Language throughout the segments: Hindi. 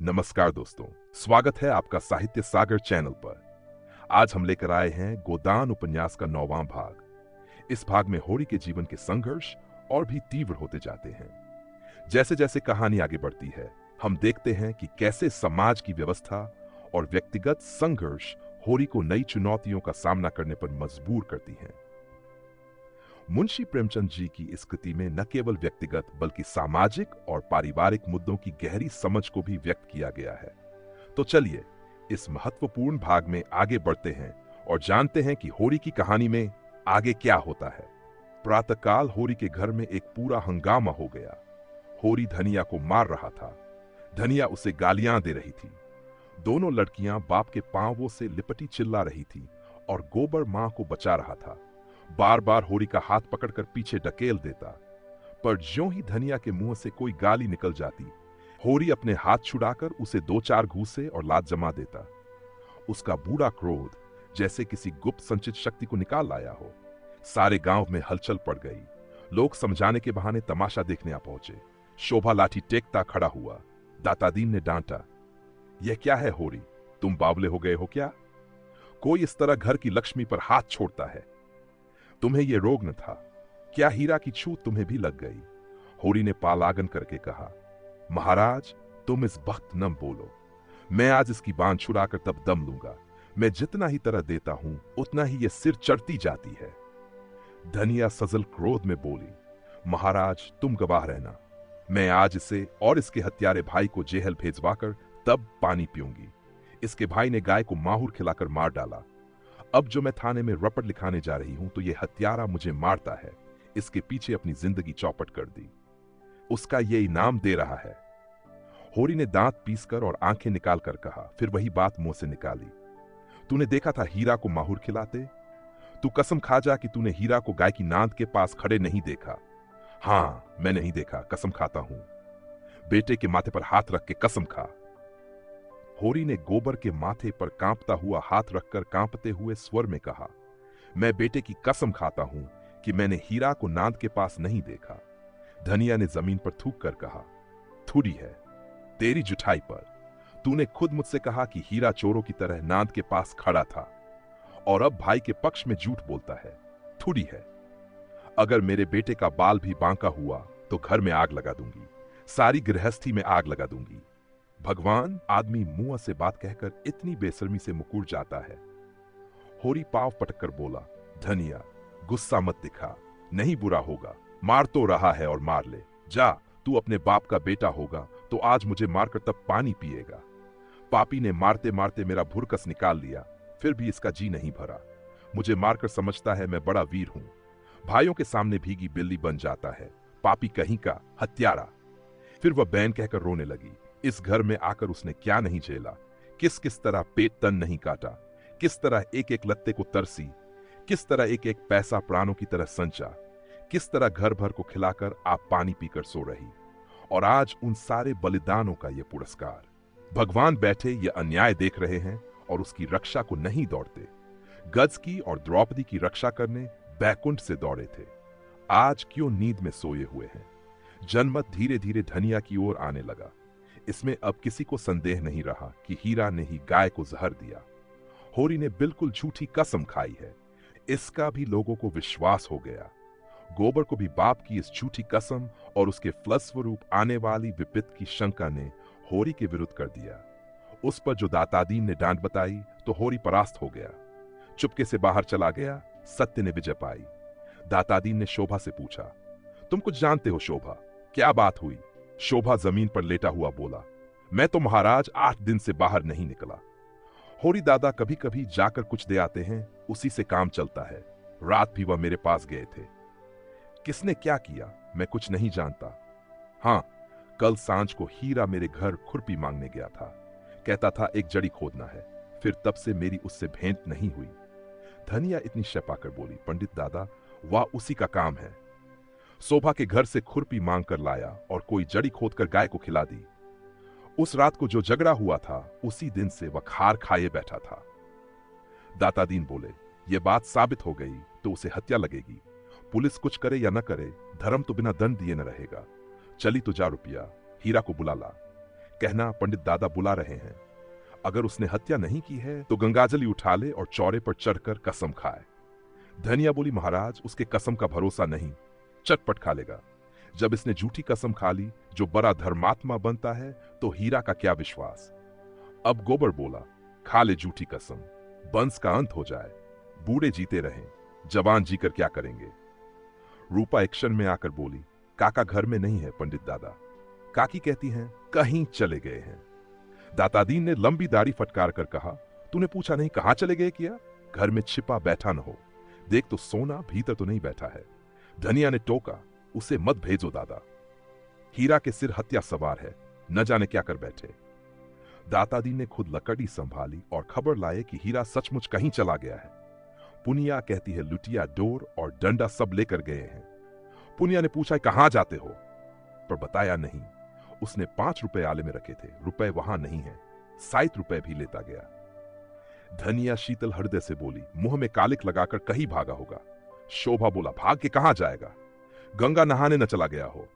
नमस्कार दोस्तों, स्वागत है आपका साहित्य सागर चैनल पर। आज हम लेकर आए हैं गोदान उपन्यास का 9वां भाग। इस भाग में होरी के जीवन के संघर्ष और भी तीव्र होते जाते हैं। जैसे जैसे कहानी आगे बढ़ती है, हम देखते हैं कि कैसे समाज की व्यवस्था और व्यक्तिगत संघर्ष होरी को नई चुनौतियों का सामना करने पर मजबूर करती हैं। मुंशी प्रेमचंद जी की इस कृति में न केवल व्यक्तिगत बल्कि सामाजिक और पारिवारिक मुद्दों की गहरी समझ को भी व्यक्त किया गया है। तो चलिए इस महत्वपूर्ण भाग में आगे बढ़ते हैं और जानते हैं कि होरी की कहानी में आगे क्या होता है। प्रातःकाल होरी के घर में एक पूरा हंगामा हो गया। होरी धनिया को मार रहा था। धनिया उसे गालियां दे रही थी। दोनों लड़कियां बाप के पांवों से लिपटी चिल्ला रही थी और गोबर मां को बचा रहा था। बार बार होरी का हाथ पकड़कर पीछे ढकेल देता, पर ज्यों ही धनिया के मुंह से कोई गाली निकल जाती, होरी अपने हाथ छुड़ाकर उसे 2-4 घूंसे और लात जमा देता। उसका बूढ़ा क्रोध जैसे किसी गुप्त संचित शक्ति को निकाल लाया हो। सारे गांव में हलचल पड़ गई। लोग समझाने के बहाने तमाशा देखने आ पहुंचे। शोभा लाठी टेकता खड़ा हुआ। दातादीन ने डांटा, यह क्या है होरी, तुम बावले हो गए हो क्या? कोई इस तरह घर की लक्ष्मी पर हाथ छोड़ता है? तुम्हें यह रोग न था क्या? हीरा की छूत तुम्हें भी लग गई? होरी ने पालागन करके कहा, महाराज तुम इस वक्त न बोलो। मैं आज इसकी बांध छुड़ाकर तब दम लूंगा। मैं जितना ही तरह देता हूं उतना ही यह सिर चढ़ती जाती है। धनिया सजल क्रोध में बोली, महाराज तुम गवाह रहना। मैं आज इसे और इसके हत्यारे भाई को जेहल भेजवाकर तब पानी पीऊंगी। इसके भाई ने गाय को माहुर खिलाकर मार डाला। अब जो मैं थाने में रपट लिखाने जा रही हूं तो यह हत्यारा मुझे मारता है। इसके पीछे अपनी जिंदगी चौपट कर दी। उसका ये इनाम दे रहा है। होरी ने दांत पीसकर और आंखें निकालकर कहा, फिर वही बात मुंह से निकाली, तूने देखा था हीरा को माहुर खिलाते? तू कसम खा जा कि तूने हीरा को गाय की नांद के पास खड़े नहीं देखा। हां, मैं नहीं देखा, कसम खाता हूं। बेटे के माथे पर हाथ रख के कसम खा। होरी ने गोबर के माथे पर कांपता हुआ हाथ रखकर कांपते हुए स्वर में कहा, मैं बेटे की कसम खाता हूं कि मैंने हीरा को नांद के पास नहीं देखा। धनिया ने जमीन पर थूक कर कहा, थूरी है तेरी जुठाई पर। तूने खुद मुझसे कहा कि हीरा चोरों की तरह नांद के पास खड़ा था और अब भाई के पक्ष में झूठ बोलता है। थूरी है। अगर मेरे बेटे का बाल भी बांका हुआ तो घर में आग लगा दूंगी, सारी गृहस्थी में आग लगा दूंगी। भगवान, आदमी मुंह से बात कहकर इतनी बेशर्मी से मुकुर जाता है। होरी पांव पटककर बोला, धनिया गुस्सा मत दिखा, नहीं बुरा होगा। मार तो रहा है और मार ले। जा, तू अपने बाप का बेटा होगा तो आज मुझे मारकर तब पानी पिएगा। पापी ने मारते मारते मेरा भुरकस निकाल लिया, फिर भी इसका जी नहीं भरा। मुझे मारकर समझता है मैं बड़ा वीर हूं। भाइयों के सामने भीगी बिल्ली बन जाता है। पापी कहीं का, हत्यारा। फिर वह बैन कहकर रोने लगी। इस घर में आकर उसने क्या नहीं झेला, किस किस तरह पेट तन नहीं काटा, किस तरह एक एक लत्ते को तरसी, किस तरह एक एक पैसा प्राणों की तरह संचा, किस तरह घर भर को खिलाकर आप पानी पीकर सो रही। और आज उन सारे बलिदानों का यह पुरस्कार। भगवान बैठे ये अन्याय देख रहे हैं और उसकी रक्षा को नहीं दौड़ते। गज की और द्रौपदी की रक्षा करने बैकुंठ से दौड़े थे, आज क्यों नींद में सोए हुए हैं। जनमत धीरे धीरे धनिया की ओर आने लगा। इसमें अब किसी को संदेह नहीं रहा कि हीरा ने ही गाय को जहर दिया। होरी ने बिल्कुल झूठी कसम खाई है, इसका भी लोगों को विश्वास हो गया। गोबर को भी बाप की इस झूठी कसम और उसके फलस्वरूप आने वाली विपत्ति की शंका ने होरी के विरुद्ध कर दिया। उस पर जो दातादीन ने डांट बताई तो होरी परास्त हो गया। चुपके से बाहर चला गया। सत्य ने विजय पाई। दातादीन ने शोभा से पूछा, तुम कुछ जानते हो शोभा, क्या बात हुई? शोभा जमीन पर लेटा हुआ बोला, मैं तो महाराज 8 दिन से बाहर नहीं निकला। होरी दादा कभी कभी जाकर कुछ दे आते हैं, उसी से काम चलता है। रात भी वह मेरे पास गए थे। किसने क्या किया मैं कुछ नहीं जानता। हां, कल सांझ को हीरा मेरे घर खुरपी मांगने गया था। कहता था एक जड़ी खोदना है। फिर तब से मेरी उससे भेंट नहीं हुई। धनिया इतनी शपाकर बोली, पंडित दादा वह उसी का काम है। शोभा के घर से खुरपी मांग कर लाया और कोई जड़ी खोदकर गाय को खिला दी। उस रात को जो झगड़ा हुआ था उसी दिन से वह खार खाए बैठा था। दातादीन बोले, यह बात साबित हो गई तो उसे हत्या लगेगी। पुलिस कुछ करे या न करे, धर्म तो बिना दंड दिए न रहेगा। चली तो जा रुपया, हीरा को बुला ला। कहना पंडित दादा बुला रहे हैं। अगर उसने हत्या नहीं की है तो गंगाजली उठा ले और चौरे पर चढ़कर कसम खाए। धनिया बोली, महाराज उसके कसम का भरोसा नहीं, चटपट खा लेगा। जब इसने झूठी कसम खा ली जो बड़ा धर्मात्मा बनता है तो हीरा का क्या विश्वास। अब गोबर बोला, खा ले झूठी कसम, वंश का अंत हो जाए, बूढ़े जीते रहें, जवान जीकर क्या करेंगे। रूपा एक क्षण में आकर बोली, काका घर में नहीं है पंडित दादा। काकी कहती हैं कहीं चले गए हैं। दातादीन ने लंबी दाढ़ी फटकार कर कहा, तूने पूछा नहीं कहां चले गए किया? घर में छिपा बैठा न हो, देख तो सोना भीतर तो नहीं बैठा है। धनिया ने टोका, उसे मत भेजो दादा, हीरा के सिर हत्या सवार है, न जाने क्या कर बैठे। दातादीन ने खुद लकड़ी संभाली और खबर लाए कि हीरा सचमुच कहीं चला गया है। पुनिया कहती है लुटिया डोर और डंडा सब लेकर गए हैं। पुनिया ने पूछा कहां जाते हो, पर बताया नहीं। उसने 5 रुपए आले में रखे थे, रुपए वहां नहीं है, 60 रुपए भी लेता गया। धनिया शीतल हृदय से बोली, मुंह में कालिक लगाकर कहीं भागा होगा। शोभा बोला, भाग के कहां जाएगा, गंगा नहाने न चला गया हो।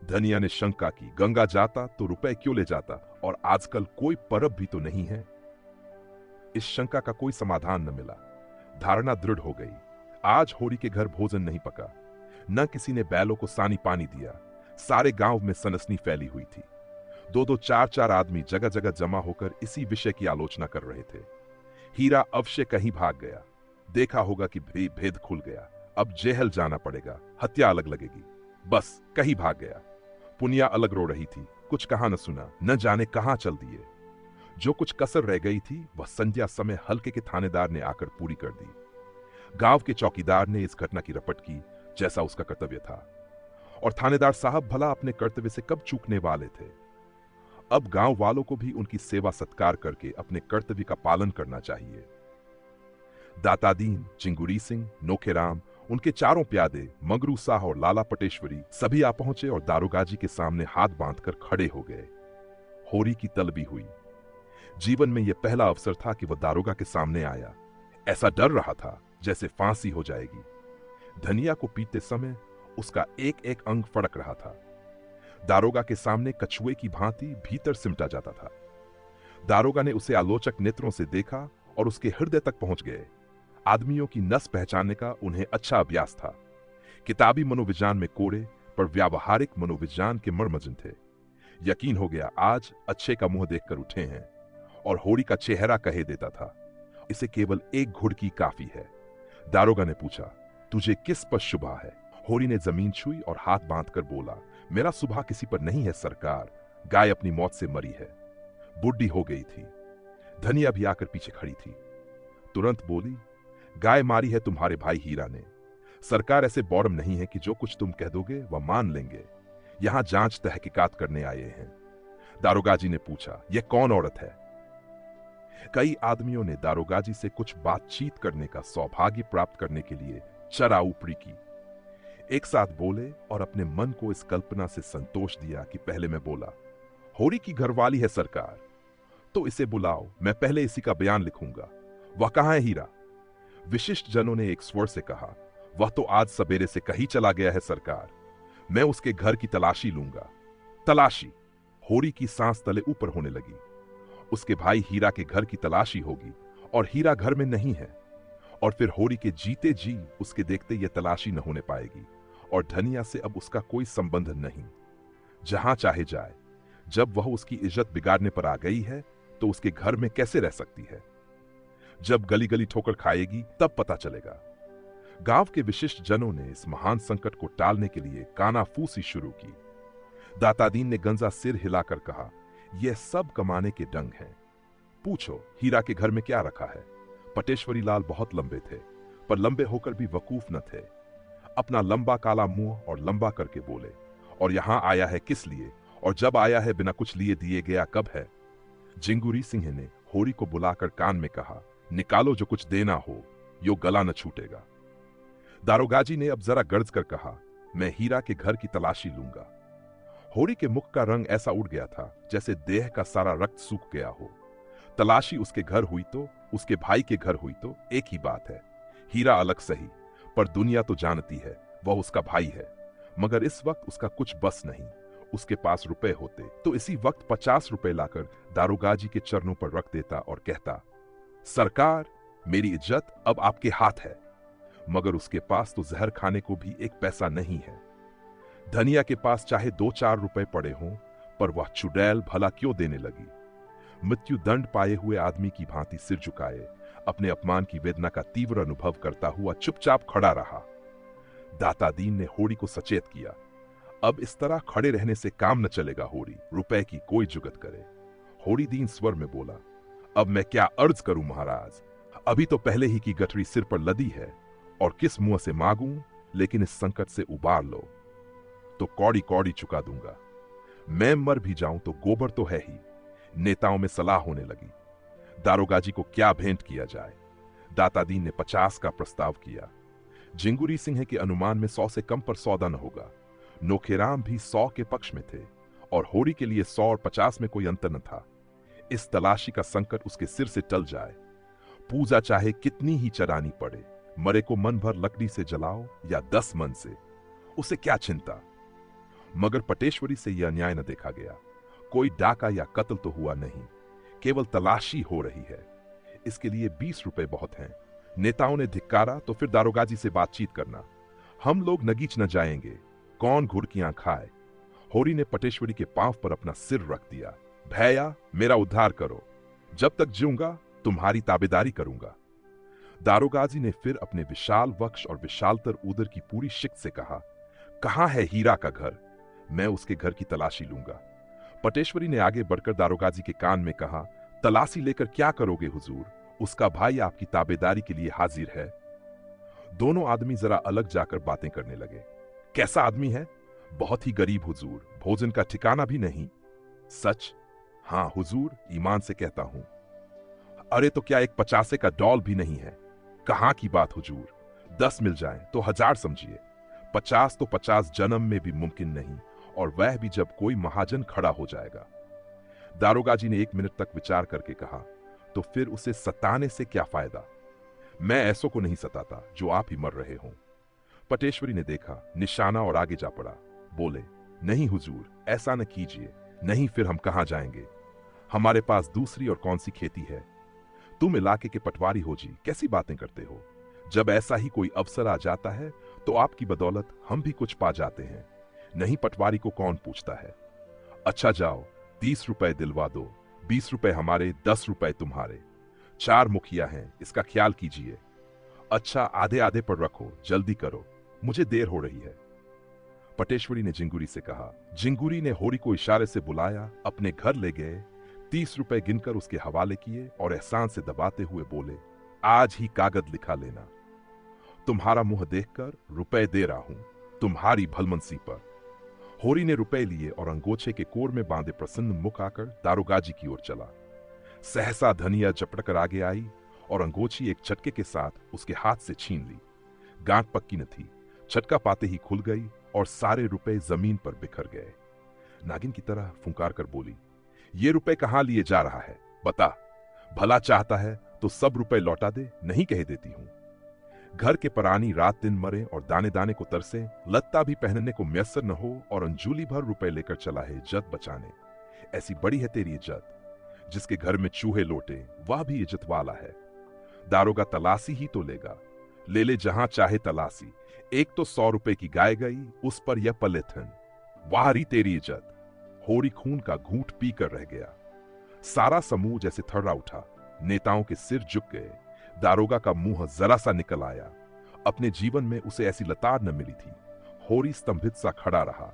धनिया ने शंका की, गंगा जाता तो रुपए क्यों ले जाता, और आजकल कोई परब भी तो नहीं है। इस शंका का कोई समाधान न मिला। धारणा दृढ़ हो गई, आज होरी के घर भोजन नहीं पका, न किसी ने बैलों को सानी पानी दिया। सारे गांव में सनसनी फैली हुई थी। 2-2, 4-4 आदमी जगह जगह जमा होकर इसी विषय की आलोचना कर रहे थे। हीरा अवश्य कहीं भाग गया, देखा होगा कि भेद खुल गया, अब जेहल जाना पड़ेगा, हत्या अलग लगेगी, बस कहीं भाग गया। पुनिया अलग रो रही थी, कुछ कहा न सुना, न जाने कहां चल दिए। जो कुछ कसर रह गई थी वह संध्या समय हल्के के थानेदार ने आकर पूरी कर दी। गांव के चौकीदार ने इस घटना की रपट की जैसा उसका कर्तव्य था, और थानेदार साहब भला अपने कर्तव्य से कब चूकने वाले थे। अब गांव वालों को भी उनकी सेवा सत्कार करके अपने कर्तव्य का पालन करना चाहिए। दातादीन, चिंगुरी सिंह, नोखेराम, उनके चारों प्यादे, मंगरू साह और लाला पटेश्वरी सभी आ पहुंचे और दारोगाजी के सामने हाथ बांधकर खड़े हो गए। होरी की तलबी हुई। जीवन में यह पहला अवसर था कि वह दारोगा के सामने आया। ऐसा डर रहा था जैसे फांसी हो जाएगी। धनिया को पीटते समय उसका एक एक अंग फड़क रहा था। दारोगा के सामने कछुए की भांति भीतर सिमटा जाता था। दारोगा ने उसे आलोचक नेत्रों से देखा और उसके हृदय तक पहुंच गए। आदमियों की नस पहचानने का उन्हें अच्छा अभ्यास था। किताबी मनोविज्ञान में कोड़े, पर व्यावहारिक मनोविज्ञान के मर्मजन थे। यकीन हो गया आज अच्छे का मुंह देखकर उठे हैं, और होरी का चेहरा कहे देता था, इसे केवल एक घुड़की काफी है। दारोगा ने पूछा, तुझे किस पर शुबा है? होरी ने जमीन छुई और हाथ बांधकर बोला, मेरा सुबह किसी पर नहीं है सरकार, गाय अपनी मौत से मरी है, बुढ़ी हो गई थी। धनिया भी आकर पीछे खड़ी थी, तुरंत बोली, गाय मारी है तुम्हारे भाई हीरा ने। सरकार ऐसे बौरम नहीं है कि जो कुछ तुम कह दोगे वह मान लेंगे। यहां जांच तहकीकात करने आए हैं। दारोगाजी ने पूछा, यह कौन औरत है? कई आदमियों ने दारोगाजी से कुछ बातचीत करने का सौभाग्य प्राप्त करने के लिए चरा ऊपरी की। एक साथ बोले और अपने मन को इस कल्पना से संतोष दिया कि पहले मैं बोला, होरी की घरवाली है सरकार, तो इसे बुलाओ, मैं पहले इसी का बयान लिखूंगा। वह कहां है हीरा? विशिष्ट जनों ने एक स्वर से कहा, वह तो आज सवेरे से कहीं चला गया है सरकार, मैं उसके घर की तलाशी लूंगा। तलाशी? होरी की सांस तले ऊपर होने लगी। उसके भाई हीरा के घर की तलाशी होगी, और हीरा घर में नहीं है, और फिर होरी के जीते जी उसके देखते यह तलाशी न होने पाएगी, और धनिया से अब उसका कोई संबंध नहीं। जहां चाहे जाए, जब वह उसकी इज्जत बिगाड़ने पर आ गई है तो उसके घर में कैसे रह सकती है? जब गली गली ठोकर खाएगी तब पता चलेगा। गांव के विशिष्ट जनों ने इस महान संकट को टालने के लिए कानाफूसी शुरू की। दातादीन ने गंजा सिर हिलाकर कहा, यह सब कमाने के डंग हैं। पूछो हीरा के घर में क्या रखा है? पटेश्वरी लाल बहुत लंबे थे, पर लंबे होकर भी वकूफ न थे। अपना लंबा काला मुंह और लंबा करके बोले, और यहां आया है किस लिए, और जब आया है बिना कुछ लिए दिए गया कब है? जिंगुरी सिंह ने होरी को बुलाकर कान में कहा, निकालो जो कुछ देना हो, यो गला न छूटेगा। दारोगाजी ने अब जरा गर्ज कर कहा, मैं हीरा के घर की तलाशी लूंगा। होरी के मुख का रंग ऐसा उड़ गया था जैसे देह का सारा रक्त सूख गया हो। तलाशी उसके घर हुई तो, उसके भाई के घर हुई तो एक ही बात है। हीरा अलग सही, पर दुनिया तो जानती है वह उसका भाई है। मगर इस वक्त उसका कुछ बस नहीं। उसके पास रुपए होते तो इसी वक्त 50 रुपए लाकर दारोगा जी के चरणों पर रख देता और कहता, सरकार, मेरी इज्जत अब आपके हाथ है। मगर उसके पास तो जहर खाने को भी एक पैसा नहीं है। धनिया के पास चाहे 2-4 रुपए पड़े हों, पर वह चुड़ैल भला क्यों देने लगी। मृत्यु दंड पाए हुए आदमी की भांति सिर झुकाए अपने अपमान की वेदना का तीव्र अनुभव करता हुआ चुपचाप खड़ा रहा। दाता दीन ने होड़ी को सचेत किया, अब इस तरह खड़े रहने से काम न चलेगा होड़ी, रुपए की कोई जुगत करे। होड़ी दीन स्वर में बोला, अब मैं क्या अर्ज करूं महाराज, अभी तो पहले ही की गठरी सिर पर लदी है और किस मुंह से मांगूं, लेकिन इस संकट से उबार लो तो कौड़ी कौड़ी चुका दूंगा। मैं मर भी जाऊं तो गोबर तो है ही। नेताओं में सलाह होने लगी, दारोगा जी को क्या भेंट किया जाए। दाता दीन ने 50 का प्रस्ताव किया। जिंगुरी सिंह के अनुमान में 100 से कम पर सौदा न होगा। नोखेराम भी 100 के पक्ष में थे और होड़ी के लिए 100 और 50 में कोई अंतर न था। इस तलाशी का संकट उसके सिर से टल जाए। पूजा चाहे कितनी ही चरानी पड़े, मरे को मन भर लकड़ी से जलाओ या 10 मन से, उसे क्या चिंता। मगर पटेश्वरी से यह अन्याय न देखा गया। कोई डाका या कत्ल तो हुआ नहीं, केवल तलाशी हो रही है। इसके लिए 20 रुपए बहुत हैं। नेताओं ने धिक्कारा तो फिर दारोगा जी से बातचीत करना। हम लोग नगीच न जाएंगे, कौन घुड़कियां खाए। होरी ने पटेश्वरी के पांव पर अपना सिर रख दिया। भैया, मेरा उद्धार करो, जब तक जीऊंगा तुम्हारी ताबेदारी करूंगा। दारोगा जी ने फिर अपने विशाल वक्ष और विशालतर उदर की पूरी शिक्त से कहा, कहां है हीरा का घर, मैं उसके घर की तलाशी लूंगा। पटेश्वरी ने आगे बढ़कर दारोगा जी के कान में कहा, तलाशी लेकर क्या करोगे हुजूर, उसका भाई आपकी ताबेदारी के लिए हाजिर है। दोनों आदमी जरा अलग जाकर बातें करने लगे। कैसा आदमी है? बहुत ही गरीब हुजूर, भोजन का ठिकाना भी नहीं। सच? हां हुजूर, ईमान से कहता हूं। अरे तो क्या एक 50 का डॉल भी नहीं है? कहां की बात हुजूर, 10 मिल जाएं तो 1000 समझिए। 50 तो 50 जन्म में भी मुमकिन नहीं, और वह भी जब कोई महाजन खड़ा हो जाएगा। दारोगा जी ने 1 मिनट तक विचार करके कहा, तो फिर उसे सताने से क्या फायदा। मैं ऐसों को नहीं सताता जो आप ही मर रहे हों। पटेश्वरी ने देखा, निशाना और आगे जा पड़ा। बोले, नहीं हुजूर, ऐसा न कीजिए, नहीं फिर हम कहां जाएंगे। हमारे पास दूसरी और कौन सी खेती है। तुम इलाके के पटवारी हो जी, कैसी बातें करते हो। जब ऐसा ही कोई अवसर आ जाता है तो आपकी बदौलत हम भी कुछ पा जाते हैं, नहीं पटवारी को कौन पूछता है। अच्छा जाओ, 30 रुपए दिलवा दो, 20 रुपए हमारे, 10 रुपए तुम्हारे। 4 मुखिया हैं, इसका ख्याल कीजिए। अच्छा, आधे आधे पर रखो, जल्दी करो, मुझे देर हो रही है। पटेश्वरी ने जिंगुरी से कहा। जिंगुरी ने होरी को इशारे से बुलाया, अपने घर ले गए, 30 रुपए गिनकर उसके हवाले किए और एहसान से दबाते हुए बोले, आज ही कागज लिखा लेना। तुम्हारा मुंह देखकर रुपए दे रहा हूं, तुम्हारी भलमनसी पर। होरी ने रुपए लिए और अंगोछे के कोर में बांधे प्रसन्न मुख आकर दारोगा जी की ओर चला। सहसा धनिया झपटकर आगे आई और अंगोछी एक झटके के साथ उसके हाथ से छीन ली। गांठ पक्की न थी, झटका पाते ही खुल गई और सारे रुपए जमीन पर बिखर गए। नागिन की तरह फुंकार कर बोली, ये रुपए कहां लिए जा रहा है, बता। भला चाहता है तो सब रुपए लौटा दे, नहीं कह देती हूं। घर के परानी रात दिन मरे और दाने दाने को तरसे, लत्ता भी पहनने को मैसर न हो और अंजुली भर रुपए लेकर चला है इज्जत बचाने। ऐसी बड़ी है तेरी इज्जत, जिसके घर में चूहे लोटे वह भी इज्जत वाला है। दारोगा तलाशी ही तो लेगा, ले ले जहां चाहे तलाशी। एक तो 100 रुपए की गाय गई, उस पर यह पॉलिथिन। वाह री तेरी इज्जत। होरी खून का घूंट पीकर रह गया। सारा समूह जैसे थर्रा उठा, नेताओं के सिर झुक गए। दारोगा का मुंह जरा सा निकल आया। अपने जीवन में उसे ऐसी लताड़ न मिली थी। होरी स्तंभित सा खड़ा रहा।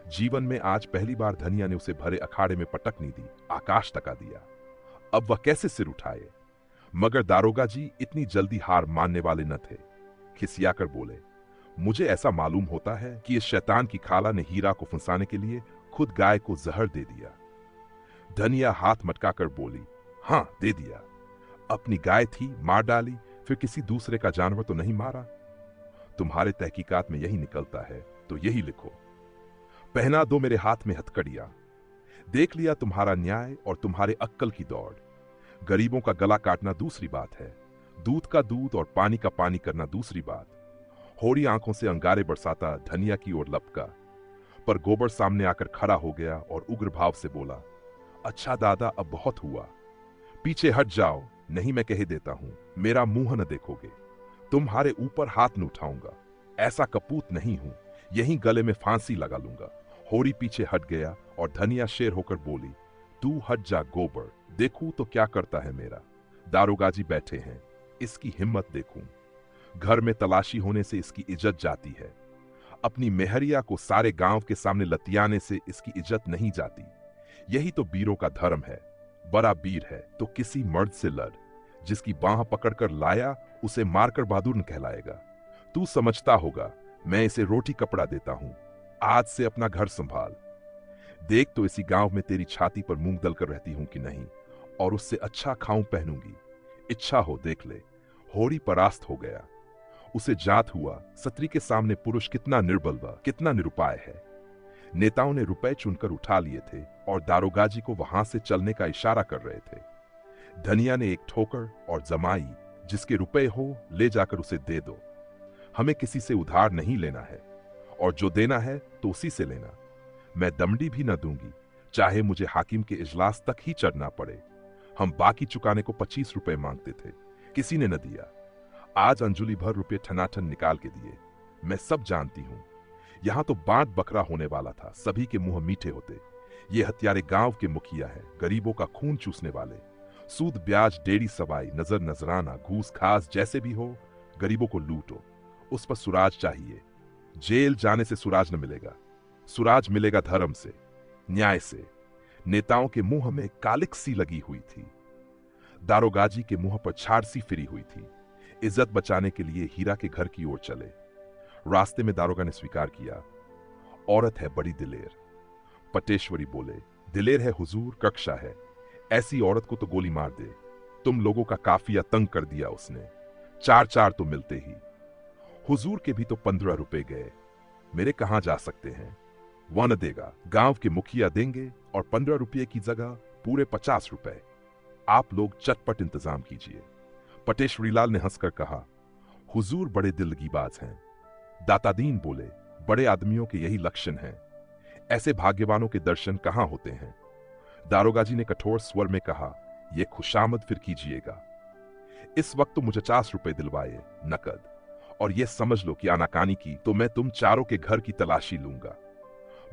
जीवन में आज पहली बार धनिया ने उसे भरे अखाड़े में पटकनी दी, आकाश टका दिया। अब वह कैसे सिर उठाए। मगर दारोगा जी इतनी जल्दी हार मानने वाले न थे। खिसियाकर बोले, मुझे ऐसा मालूम होता है कि इस शैतान की खाला ने हीरा को फंसाने के लिए खुद गाय को जहर दे दिया। धनिया हाथ मटकाकर बोली, हां दे दिया। अपनी गाय थी, मार डाली, फिर किसी दूसरे का जानवर तो नहीं मारा। तुम्हारे तहकीकात में यही निकलता है तो यही लिखो। पहना दो मेरे हाथ में हथकड़ियां। देख लिया तुम्हारा न्याय और तुम्हारे अक्कल की दौड़। गरीबों का गला काटना दूसरी बात है, दूध का दूध और पानी का पानी करना दूसरी बात। होरी आंखों से अंगारे बरसाता धनिया की ओर लपका। पर गोबर सामने आकर खड़ा हो गया और उग्र भाव से बोला, अच्छा दादा, अब बहुत हुआ, पीछे हट जाओ, नहीं मैं कह देता हूं, मेरा मुंह न देखोगे, तुम्हारे ऊपर हाथ न उठाऊंगा, ऐसा कपूत नहीं हूं, यहीं गले में फांसी लगा लूंगा। होरी पीछे हट गया और धनिया शेर होकर बोली, तू हट जा गोबर, देखूं तो क्या करता है मेरा। दारोगाजी बैठे हैं, इसकी हिम्मत देखूं, घर में तलाशी होने से इसकी इज्जत जाती है, अपनी मेहरिया को सारे गांव के सामने लतियाने से इसकी इज्जत नहीं जाती। यही तो वीरों का धर्म है, बड़ा वीर है तो किसी मर्द से लड़, जिसकी बाह पकड़कर लाया उसे मारकर बहादुर न कहलाएगा। तू समझता होगा, मैं इसे रोटी कपड़ा देता हूं, आज से अपना घर संभाल, देख तो इसी गांव में तेरी छाती पर मूंग दलकर रहती हूं कि नहीं, और उससे अच्छा खाऊं पहनूंगी, इच्छा हो देख ले। होरी परास्त हो गया, उसे जात हुआ सत्री के सामने पुरुष कितना निर्बल व कितना निरुपाय है। नेताओं ने रुपए चुनकर उठा लिए थे और दारोगाजी को वहां से चलने का इशारा कर रहे थे। धनिया ने एक ठोकर और जमाई, जिसके रुपए हो ले जाकर उसे दे दो, हमें किसी से उधार नहीं लेना है, और जो देना है तो उसी से लेना, मैं दमड़ी भी न दूंगी, चाहे मुझे हाकिम के इजलास तक ही चढ़ना पड़े। हम बाकी चुकाने को 25 रुपए मांगते थे, किसी ने न दिया, आज अंजुली भर रुपए ठनाठन निकाल के दिए। मैं सब जानती हूं, यहां तो बांट बकरा होने वाला था, सभी के मुंह मीठे होते। ये हत्यारे गांव के मुखिया है, गरीबों का खून चूसने वाले, सूद ब्याज डेढ़ी सवाई नजर नजराना घूस खास जैसे भी हो, गरीबों को लूटो, उस पर सुराज चाहिए। जेल जाने से सुराज न मिलेगा, सुराज मिलेगा धर्म से, न्याय से। नेताओं के मुंह में कालिक सी लगी हुई थी, दारोगाजी के मुंह पर छाड़ सी फिरी हुई थी। इज्जत बचाने के लिए हीरा के घर की ओर चले। रास्ते में दारोगा ने स्वीकार किया, औरत है बड़ी दिलेर। पटेश्वरी बोले, दिलेर है हुजूर, कक्षा है, ऐसी औरत को तो गोली मार दे, तुम लोगों का काफिया तंग कर दिया उसने, 4-4 तो मिलते ही। हुजूर के भी तो 15 रुपए गए, मेरे कहां जा सकते हैं, वह न देगा, गांव के मुखिया देंगे, और 15 रुपये की जगह पूरे 50 रुपए। आप लोग चटपट इंतजाम कीजिए। पटेश्वरीलाल ने हंसकर कहा, हुजूर बड़े दिलगीबाज हैं। दातादीन बोले, बड़े आदमियों के यही लक्षण हैं, ऐसे भाग्यवानों के दर्शन कहां होते हैं। दारोगाजी ने कठोर स्वर में कहा, यह खुशामद फिर कीजिएगा, इस वक्त तो मुझे 50 रुपए दिलवाए नकद, और यह समझ लो कि आनाकानी की तो मैं तुम चारों के घर की तलाशी लूंगा।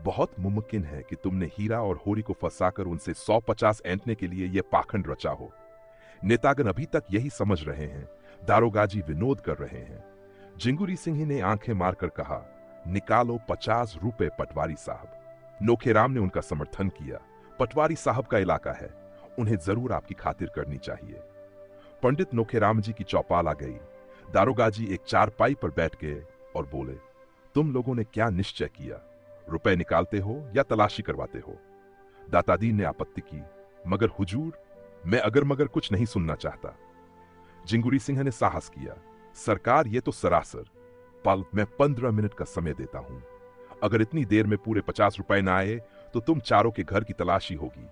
बहुत मुमकिन है कि तुमने हीरा और होरी को फंसाकर उनसे 150 ऐंठने के लिए यह पाखंड रचा हो। नेतागण अभी तक यही समझ रहे हैं, दारोगाजी विनोद कर रहे हैं। जिंगुरी सिंह ने आंखें मारकर कहा, निकालो 50 रुपए पटवारी साहब। नोखेराम ने उनका समर्थन किया, पटवारी साहब का इलाका है, उन्हें जरूर आपकी खातिर करनी चाहिए। पंडित नोखेराम जी की चौपाल आ गई। दारोगाजी एक चारपाई पर बैठ गए और बोले, तुम लोगों ने क्या निश्चय किया, रुपए निकालते हो या तलाशी करवाते हो। दातादीन ने आपत्ति की, मगर हुजूर, मैं अगर मगर कुछ नहीं सुनना चाहता। जिंगुरी सिंह ने साहस किया, सरकार ये तो सरासर, पल मैं 15 मिनट का समय देता हूं, अगर इतनी देर में पूरे 50 रुपए ना आए तो तुम चारों के घर की तलाशी होगी,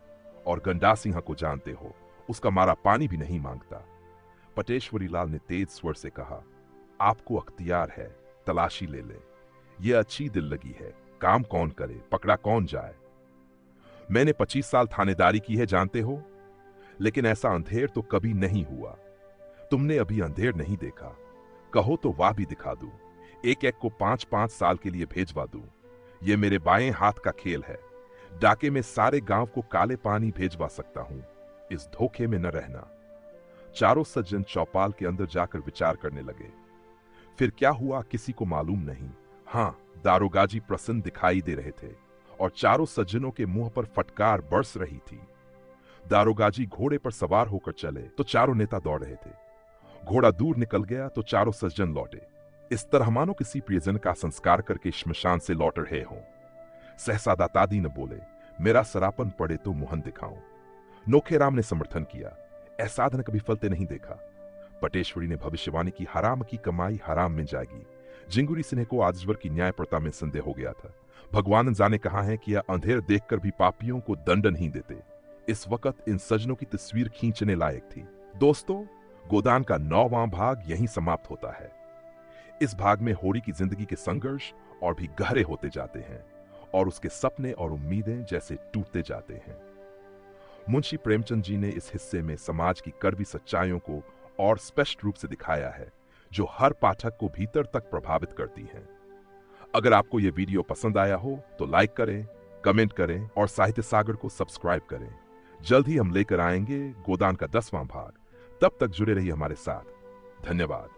और गंडा सिंह को जानते हो, उसका मारा पानी भी नहीं मांगता। पटेश्वरीलाल ने तेज स्वर से कहा, आपको अख्तियार है, तलाशी ले ले, यह अच्छी दिल लगी है, काम कौन करे, पकड़ा कौन जाए। मैंने 25 साल थानेदारी की है जानते हो, लेकिन ऐसा अंधेर तो कभी नहीं हुआ। तुमने अभी अंधेर नहीं देखा, कहो तो वाह भी दिखा दूं, एक एक को 5-5 साल के लिए भेजवा दूं। यह मेरे बाएं हाथ का खेल है, डाके में सारे गांव को काले पानी भेजवा सकता हूं, इस धोखे में न रहना। चारों सज्जन चौपाल के अंदर जाकर विचार करने लगे। फिर क्या हुआ किसी को मालूम नहीं। हां, दारोगाजी प्रसन्न दिखाई दे रहे थे और चारों सज्जनों के मुंह पर फटकार बरस रही थी। दारोगाजी घोड़े पर सवार होकर चले तो चारों नेता दौड़ रहे थे। घोड़ा दूर निकल गया तो चारों सज्जन लौटे, इस तरह मानो किसी प्रियजन का संस्कार करके श्मशान से लौट रहे हों। सहसा दातादी ने बोले, मेरा सरापन पड़े तो मुहन दिखाऊं। नोखेराम ने समर्थन किया, ऐसा धन कभी फलते नहीं देखा। पटेश्वरी ने भविष्यवाणी की, हराम की कमाई हराम में जाएगी। जिंगुरी सिन्हा को आजवर की न्यायप्रता में संदेह हो गया था। भगवान जाने कहा है कि यह अंधेर देखकर भी पापियों को दंड नहीं देते। इस वक्त इन सज्जनों की तस्वीर खींचने लायक थी। दोस्तों, गोदान का 9वां भाग यहीं समाप्त होता है। इस भाग में होरी की जिंदगी के संघर्ष और भी गहरे होते जाते हैं और उसके सपने और उम्मीदें जैसे टूटते जाते हैं। मुंशी प्रेमचंद जी ने इस हिस्से में समाज की कड़वी सच्चाइयों को और स्पष्ट रूप से दिखाया है, जो हर पाठक को भीतर तक प्रभावित करती हैं। अगर आपको यह वीडियो पसंद आया हो तो लाइक करें, कमेंट करें और साहित्य सागर को सब्सक्राइब करें। जल्द ही हम लेकर आएंगे गोदान का 10वां भाग। तब तक जुड़े रहिए हमारे साथ। धन्यवाद।